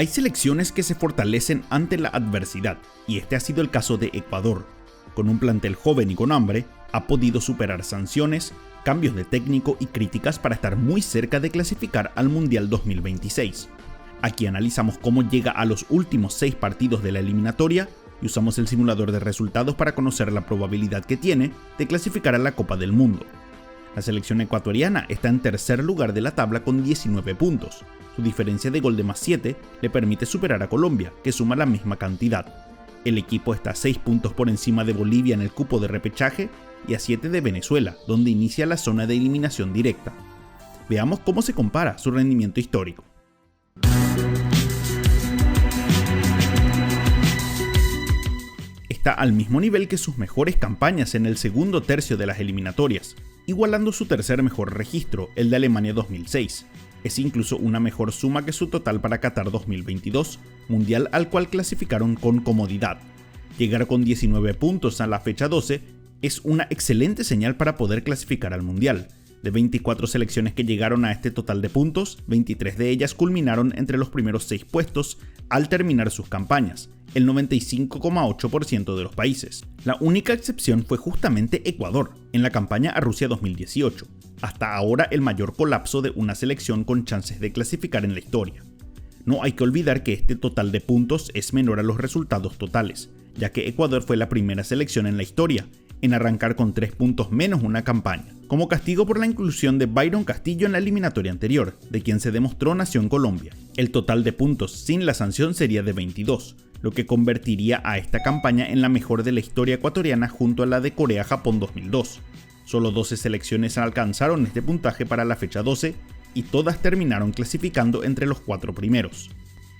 Hay selecciones que se fortalecen ante la adversidad, y este ha sido el caso de Ecuador. Con un plantel joven y con hambre, ha podido superar sanciones, cambios de técnico y críticas para estar muy cerca de clasificar al Mundial 2026. Aquí analizamos cómo llega a los últimos 6 partidos de la eliminatoria y usamos el simulador de resultados para conocer la probabilidad que tiene de clasificar a la Copa del Mundo. La selección ecuatoriana está en tercer lugar de la tabla con 19 puntos. Su diferencia de gol de +7 le permite superar a Colombia, que suma la misma cantidad. El equipo está a 6 puntos por encima de Bolivia en el cupo de repechaje y a 7 de Venezuela, donde inicia la zona de eliminación directa. Veamos cómo se compara su rendimiento histórico. Está al mismo nivel que sus mejores campañas en el segundo tercio de las eliminatorias, igualando su tercer mejor registro, el de Alemania 2006. Es incluso una mejor suma que su total para Qatar 2022, mundial al cual clasificaron con comodidad. Llegar con 19 puntos a la fecha 12 es una excelente señal para poder clasificar al mundial. De 24 selecciones que llegaron a este total de puntos, 23 de ellas culminaron entre los primeros 6 puestos al terminar sus campañas, el 95,8% de los países. La única excepción fue justamente Ecuador, en la campaña a Rusia 2018, hasta ahora el mayor colapso de una selección con chances de clasificar en la historia. No hay que olvidar que este total de puntos es menor a los resultados totales, ya que Ecuador fue la primera selección en la historia en arrancar con 3 puntos menos una campaña, como castigo por la inclusión de Byron Castillo en la eliminatoria anterior, de quien se demostró nació en Colombia. El total de puntos sin la sanción sería de 22, lo que convertiría a esta campaña en la mejor de la historia ecuatoriana junto a la de Corea-Japón 2002. Solo 12 selecciones alcanzaron este puntaje para la fecha 12 y todas terminaron clasificando entre los 4 primeros.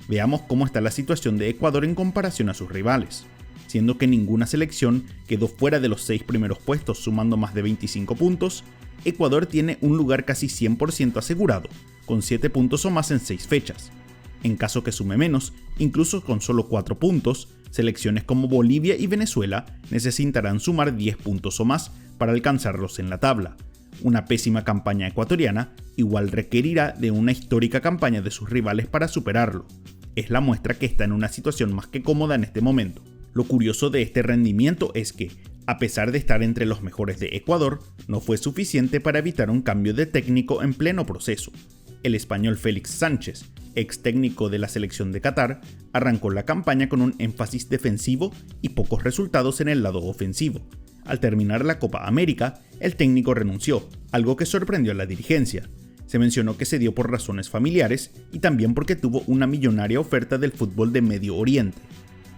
Veamos cómo está la situación de Ecuador en comparación a sus rivales. Siendo que ninguna selección quedó fuera de los 6 primeros puestos sumando más de 25 puntos, Ecuador tiene un lugar casi 100% asegurado, con 7 puntos o más en 6 fechas. En caso que sume menos, incluso con solo 4 puntos, selecciones como Bolivia y Venezuela necesitarán sumar 10 puntos o más para alcanzarlos en la tabla. Una pésima campaña ecuatoriana igual requerirá de una histórica campaña de sus rivales para superarlo. Es la muestra que está en una situación más que cómoda en este momento. Lo curioso de este rendimiento es que, a pesar de estar entre los mejores de Ecuador, no fue suficiente para evitar un cambio de técnico en pleno proceso. El español Félix Sánchez, ex técnico de la selección de Qatar, arrancó la campaña con un énfasis defensivo y pocos resultados en el lado ofensivo. Al terminar la Copa América, el técnico renunció, algo que sorprendió a la dirigencia. Se mencionó que se dio por razones familiares y también porque tuvo una millonaria oferta del fútbol de Medio Oriente.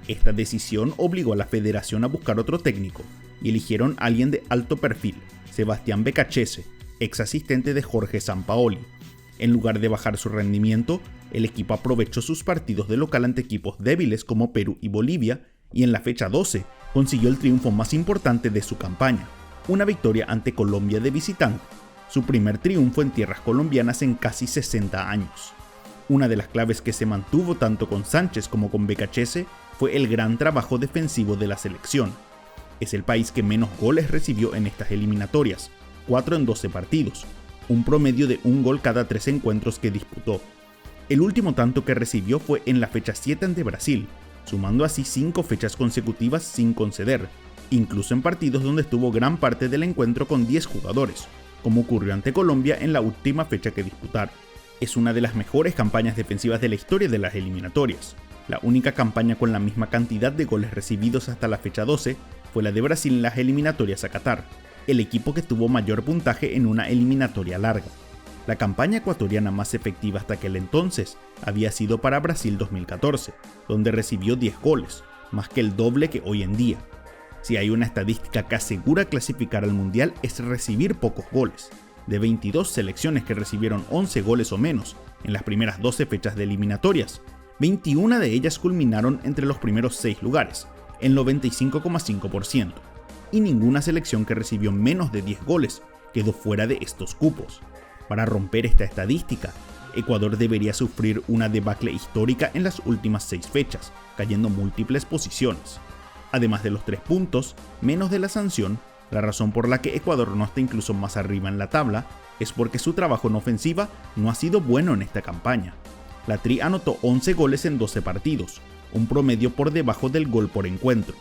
Esta decisión obligó a la federación a buscar otro técnico y eligieron a alguien de alto perfil, Sebastián Becachese, ex asistente de Jorge Sampaoli. En lugar de bajar su rendimiento, el equipo aprovechó sus partidos de local ante equipos débiles como Perú y Bolivia y en la fecha 12 consiguió el triunfo más importante de su campaña, una victoria ante Colombia de visitante, su primer triunfo en tierras colombianas en casi 60 años. Una de las claves que se mantuvo tanto con Sánchez como con Becachese fue el gran trabajo defensivo de la selección. Es el país que menos goles recibió en estas eliminatorias, 4 en 12 partidos, un promedio de 1 gol cada 3 encuentros que disputó. El último tanto que recibió fue en la fecha 7 ante Brasil, sumando así 5 fechas consecutivas sin conceder, incluso en partidos donde estuvo gran parte del encuentro con 10 jugadores, como ocurrió ante Colombia en la última fecha que disputaron. Es una de las mejores campañas defensivas de la historia de las eliminatorias. La única campaña con la misma cantidad de goles recibidos hasta la fecha 12 fue la de Brasil en las eliminatorias a Qatar, el equipo que tuvo mayor puntaje en una eliminatoria larga. La campaña ecuatoriana más efectiva hasta aquel entonces había sido para Brasil 2014, donde recibió 10 goles, más que el doble que hoy en día. Si hay una estadística que asegura clasificar al mundial es recibir pocos goles. De 22 selecciones que recibieron 11 goles o menos en las primeras 12 fechas de eliminatorias, 21 de ellas culminaron entre los primeros 6 lugares, el 95,5%, y ninguna selección que recibió menos de 10 goles quedó fuera de estos cupos. Para romper esta estadística, Ecuador debería sufrir una debacle histórica en las últimas 6 fechas, cayendo múltiples posiciones. Además de los 3 puntos, menos de la sanción, la razón por la que Ecuador no está incluso más arriba en la tabla es porque su trabajo en ofensiva no ha sido bueno en esta campaña. La Tri anotó 11 goles en 12 partidos, un promedio por debajo del gol por encuentro.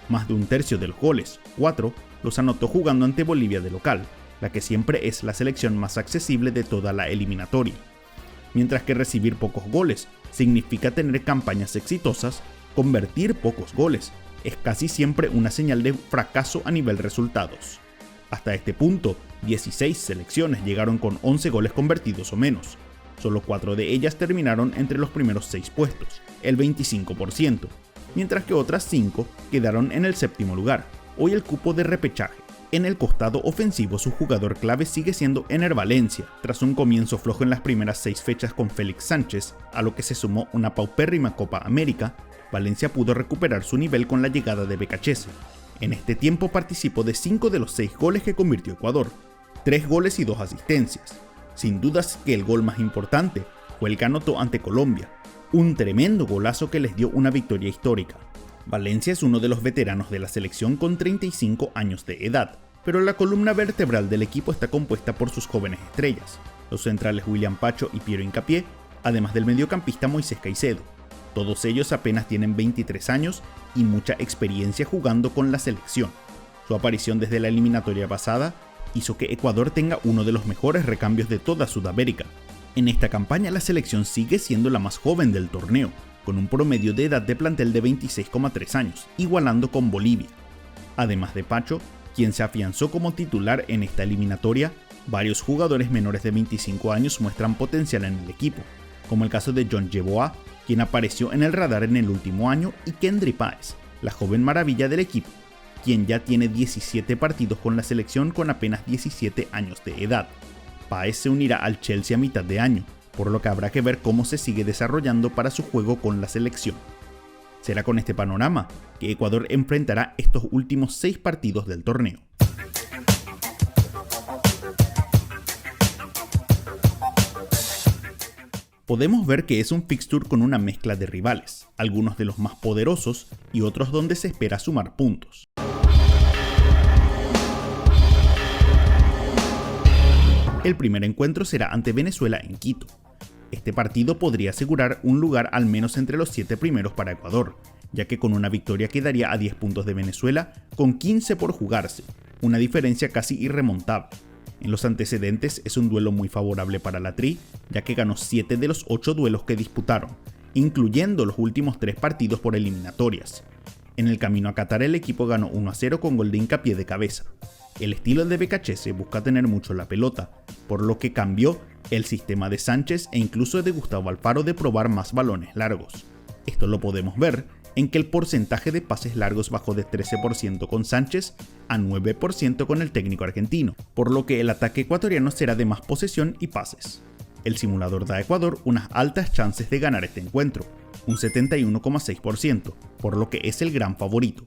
Más de un tercio de los goles, 4, los anotó jugando ante Bolivia de local, la que siempre es la selección más accesible de toda la eliminatoria. Mientras que recibir pocos goles significa tener campañas exitosas, convertir pocos goles es casi siempre una señal de fracaso a nivel resultados. Hasta este punto, 16 selecciones llegaron con 11 goles convertidos o menos. Solo 4 de ellas terminaron entre los primeros 6 puestos, el 25%, mientras que otras 5 quedaron en el séptimo lugar, hoy el cupo de repechaje. En el costado ofensivo su jugador clave sigue siendo Ener Valencia, tras un comienzo flojo en las primeras 6 fechas con Félix Sánchez, a lo que se sumó una paupérrima Copa América. Valencia pudo recuperar su nivel con la llegada de Becachese. En este tiempo participó de 5 de los 6 goles que convirtió Ecuador, 3 goles y 2 asistencias. Sin dudas que el gol más importante fue el que anotó ante Colombia, un tremendo golazo que les dio una victoria histórica. Valencia es uno de los veteranos de la selección con 35 años de edad, pero la columna vertebral del equipo está compuesta por sus jóvenes estrellas, los centrales William Pacho y Piero Hincapié, además del mediocampista Moisés Caicedo. Todos ellos apenas tienen 23 años y mucha experiencia jugando con la selección. Su aparición desde la eliminatoria pasada hizo que Ecuador tenga uno de los mejores recambios de toda Sudamérica. En esta campaña la selección sigue siendo la más joven del torneo, con un promedio de edad de plantel de 26,3 años, igualando con Bolivia. Además de Pacho, quien se afianzó como titular en esta eliminatoria, varios jugadores menores de 25 años muestran potencial en el equipo, como el caso de John Yeboah, quien apareció en el radar en el último año, y Kendry Páez, la joven maravilla del equipo, quien ya tiene 17 partidos con la selección con apenas 17 años de edad. Páez se unirá al Chelsea a mitad de año, por lo que habrá que ver cómo se sigue desarrollando para su juego con la selección. Será con este panorama que Ecuador enfrentará estos últimos 6 partidos del torneo. Podemos ver que es un fixture con una mezcla de rivales, algunos de los más poderosos y otros donde se espera sumar puntos. El primer encuentro será ante Venezuela en Quito. Este partido podría asegurar un lugar al menos entre los 7 primeros para Ecuador, ya que con una victoria quedaría a 10 puntos de Venezuela con 15 por jugarse, una diferencia casi irremontable. En los antecedentes es un duelo muy favorable para la Tri, ya que ganó 7 de los 8 duelos que disputaron, incluyendo los últimos 3 partidos por eliminatorias. En el camino a Qatar el equipo ganó 1-0 con gol de Hincapié de cabeza. El estilo de Becachese busca tener mucho la pelota, por lo que cambió el sistema de Sánchez e incluso de Gustavo Alfaro de probar más balones largos. Esto lo podemos ver en que el porcentaje de pases largos bajó de 13% con Sánchez a 9% con el técnico argentino, por lo que el ataque ecuatoriano será de más posesión y pases. El simulador da a Ecuador unas altas chances de ganar este encuentro, un 71,6%, por lo que es el gran favorito.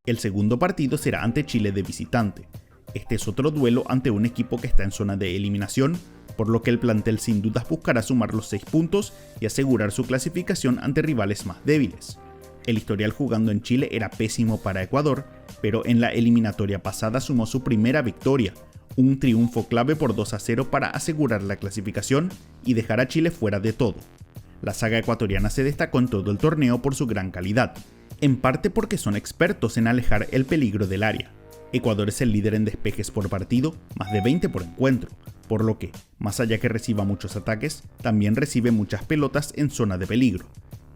El segundo partido será ante Chile de visitante. Este es otro duelo ante un equipo que está en zona de eliminación, por lo que el plantel sin dudas buscará sumar los 6 puntos y asegurar su clasificación ante rivales más débiles. El historial jugando en Chile era pésimo para Ecuador, pero en la eliminatoria pasada sumó su primera victoria, un triunfo clave por 2-0 para asegurar la clasificación y dejar a Chile fuera de todo. La saga ecuatoriana se destacó en todo el torneo por su gran calidad, en parte porque son expertos en alejar el peligro del área. Ecuador es el líder en despejes por partido, más de 20 por encuentro, por lo que, más allá que reciba muchos ataques, también recibe muchas pelotas en zona de peligro.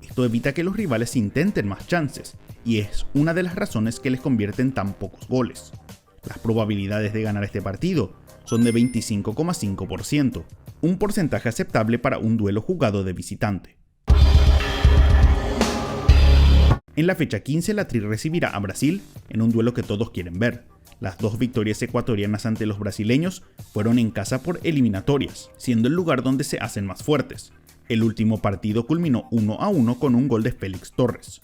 Esto evita que los rivales intenten más chances, y es una de las razones que les convierte en tan pocos goles. Las probabilidades de ganar este partido son de 25,5%, un porcentaje aceptable para un duelo jugado de visitante. En la fecha 15 la Tri recibirá a Brasil en un duelo que todos quieren ver. Las 2 victorias ecuatorianas ante los brasileños fueron en casa por eliminatorias, siendo el lugar donde se hacen más fuertes. El último partido culminó 1-1 con un gol de Félix Torres.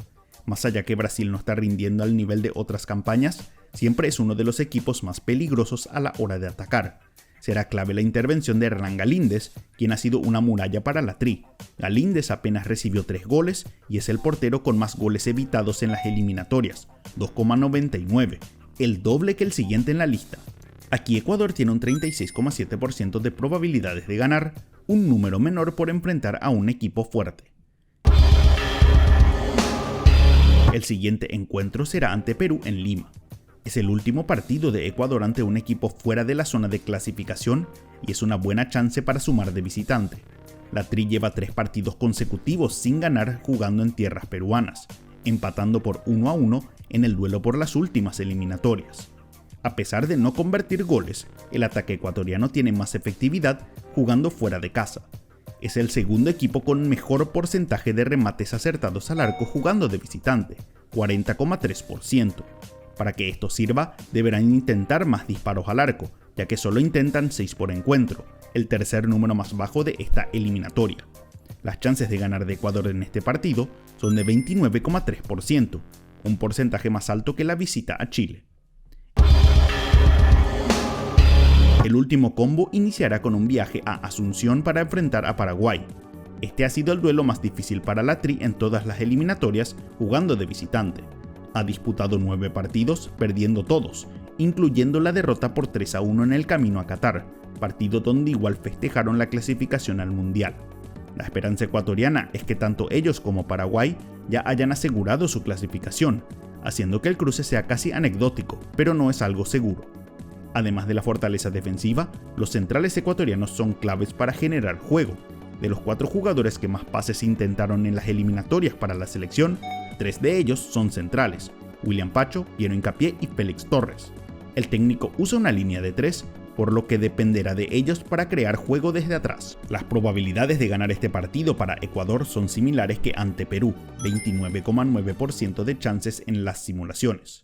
Más allá que Brasil no está rindiendo al nivel de otras campañas, siempre es uno de los equipos más peligrosos a la hora de atacar. Será clave la intervención de Hernán Galíndez, quien ha sido una muralla para la Tri. Galíndez apenas recibió 3 goles y es el portero con más goles evitados en las eliminatorias, 2,99, el doble que el siguiente en la lista. Aquí Ecuador tiene un 36,7% de probabilidades de ganar, un número menor por enfrentar a un equipo fuerte. El siguiente encuentro será ante Perú en Lima. Es el último partido de Ecuador ante un equipo fuera de la zona de clasificación y es una buena chance para sumar de visitante. La Tri lleva 3 partidos consecutivos sin ganar jugando en tierras peruanas, empatando por 1-1 en el duelo por las últimas eliminatorias. A pesar de no convertir goles, el ataque ecuatoriano tiene más efectividad jugando fuera de casa. Es el segundo equipo con mejor porcentaje de remates acertados al arco jugando de visitante, 40,3%. Para que esto sirva, deberán intentar más disparos al arco, ya que solo intentan 6 por encuentro, el tercer número más bajo de esta eliminatoria. Las chances de ganar de Ecuador en este partido son de 29,3%, un porcentaje más alto que la visita a Chile. El último combo iniciará con un viaje a Asunción para enfrentar a Paraguay. Este ha sido el duelo más difícil para la Tri en todas las eliminatorias jugando de visitante. Ha disputado 9 partidos, perdiendo todos, incluyendo la derrota por 3-1 en el camino a Qatar, partido donde igual festejaron la clasificación al Mundial. La esperanza ecuatoriana es que tanto ellos como Paraguay ya hayan asegurado su clasificación, haciendo que el cruce sea casi anecdótico, pero no es algo seguro. Además de la fortaleza defensiva, los centrales ecuatorianos son claves para generar juego. De los 4 jugadores que más pases intentaron en las eliminatorias para la selección, 3 de ellos son centrales: William Pacho, Piero Hincapié y Félix Torres. El técnico usa una línea de 3, por lo que dependerá de ellos para crear juego desde atrás. Las probabilidades de ganar este partido para Ecuador son similares que ante Perú, 29,9% de chances en las simulaciones.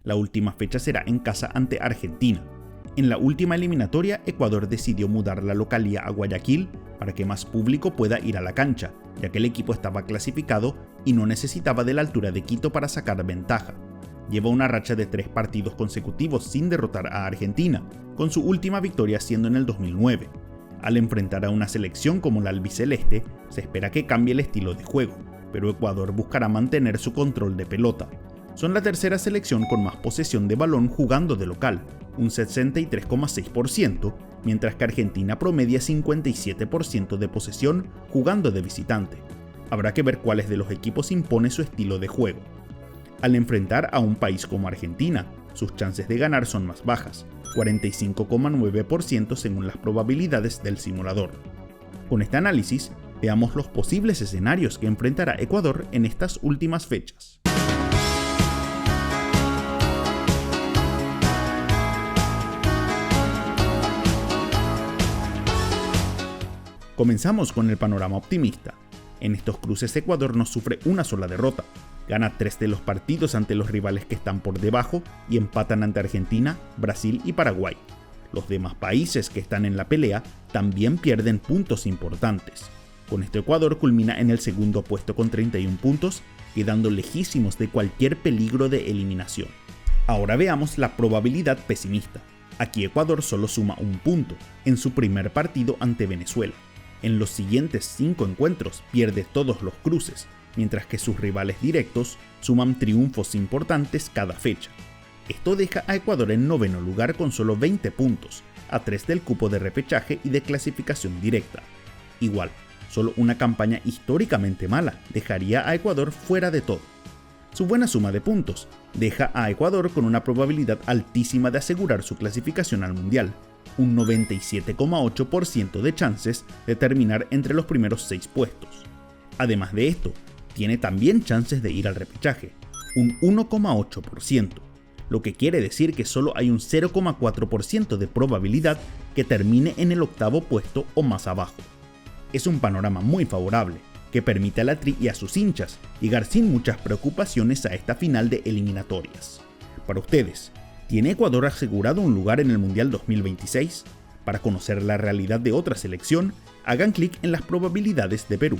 La última fecha será en casa ante Argentina. En la última eliminatoria, Ecuador decidió mudar la localía a Guayaquil para que más público pueda ir a la cancha, ya que el equipo estaba clasificado y no necesitaba de la altura de Quito para sacar ventaja. Lleva una racha de 3 partidos consecutivos sin derrotar a Argentina, con su última victoria siendo en el 2009. Al enfrentar a una selección como la albiceleste, se espera que cambie el estilo de juego, pero Ecuador buscará mantener su control de pelota. Son la tercera selección con más posesión de balón jugando de local, un 63,6%, mientras que Argentina promedia 57% de posesión jugando de visitante. Habrá que ver cuáles de los equipos impone su estilo de juego. Al enfrentar a un país como Argentina, sus chances de ganar son más bajas, 45,9% según las probabilidades del simulador. Con este análisis, veamos los posibles escenarios que enfrentará Ecuador en estas últimas fechas. Comenzamos con el panorama optimista. En estos cruces Ecuador no sufre una sola derrota, gana 3 de los partidos ante los rivales que están por debajo y empatan ante Argentina, Brasil y Paraguay. Los demás países que están en la pelea también pierden puntos importantes. Con esto Ecuador culmina en el segundo puesto con 31 puntos, quedando lejísimos de cualquier peligro de eliminación. Ahora veamos la probabilidad pesimista. Aquí Ecuador solo suma 1 punto en su primer partido ante Venezuela. En los siguientes 5 encuentros pierde todos los cruces, mientras que sus rivales directos suman triunfos importantes cada fecha. Esto deja a Ecuador en 9º lugar con solo 20 puntos, a 3 del cupo de repechaje y de clasificación directa. Igual, solo una campaña históricamente mala dejaría a Ecuador fuera de todo. Su buena suma de puntos deja a Ecuador con una probabilidad altísima de asegurar su clasificación al Mundial, un 97,8% de chances de terminar entre los primeros 6 puestos. Además de esto, tiene también chances de ir al repechaje, un 1,8%, lo que quiere decir que solo hay un 0,4% de probabilidad que termine en el 8º puesto o más abajo. Es un panorama muy favorable, que permite a la Tri y a sus hinchas llegar sin muchas preocupaciones a esta final de eliminatorias. Para ustedes, ¿tiene Ecuador asegurado un lugar en el Mundial 2026? Para conocer la realidad de otra selección, hagan clic en las probabilidades de Perú.